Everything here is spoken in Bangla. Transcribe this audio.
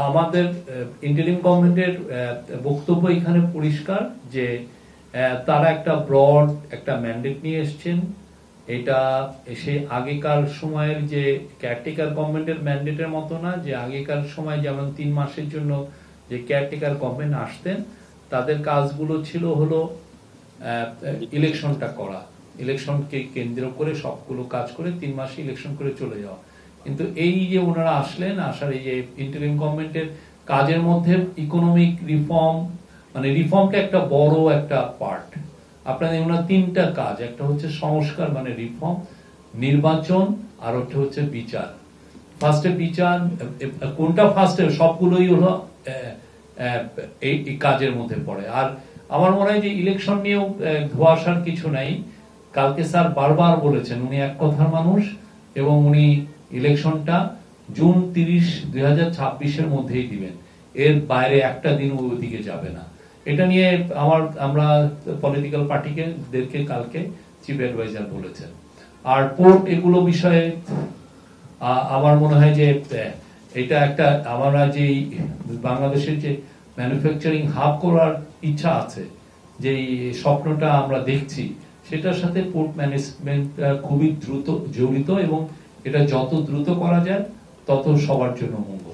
আমাদের ইন্টারিম গভর্নমেন্টের বক্তব্য এখানে পরিষ্কার যে তারা একটা ব্রড একটা ম্যান্ডেট নিয়ে এসছেন। এটা সে আগেকার সময়ের যে কেয়ারটেকার গভর্নমেন্টের ম্যান্ডেটের মতো না, যে আগেকার সময় যেমন 3 মাসের জন্য যে কেয়ারটেকার গভর্নমেন্ট আসতেন, তাদের কাজগুলো ছিল হলো ইলেকশনটা করা, ইলেকশনকে কেন্দ্র করে সবগুলো কাজ করে 3 মাসে ইলেকশন করে চলে যাওয়া। কিন্তু এই যে ওনারা আসলেন, আসার এই যে ইন্টারিম গভর্নমেন্টের কাজের মধ্যে ইকোনমিক রিফর্ম, মানে রিফর্মটা একটা বড় একটা পার্ট। আপনাদের ওনার 3টা কাজ, একটা হচ্ছে সংস্কার মানে রিফর্ম, নির্বাচন, আর একটা হচ্ছে বিচার। ফার্স্টে বিচার, কোনটা ফার্স্টে, সবগুলোই হলো এই কাজের মধ্যে পড়ে। আর আমার মনে হয় যে ইলেকশন নিয়েও ধোঁয়াশার কিছু নাই। কালকে স্যার বারবার বলেছেন উনি এক কথার মানুষ, এবং উনি ইলেকশনটা জুন 30, 2026 মধ্যেই দিবেন, এর বাইরে একটা দিন ওদিকে যাবে না। এটা নিয়ে আমরা পলিটিক্যাল পার্টিকে কালকে চিফ অ্যাডভাইজার বলেছেন। আর পোর্ট এগুলো বিষয়ে আমার মনে হয় যে এটা একটা, আমরা যে বাংলাদেশের যে ম্যানুফ্যাকচারিং হাব করার ইচ্ছা আছে, যে স্বপ্নটা আমরা দেখছি, সেটার সাথে পোর্ট ম্যানেজমেন্ট খুবই দ্রুত জড়িত, এবং এটা যত দ্রুত করা যায় তত সবার জন্য মঙ্গল।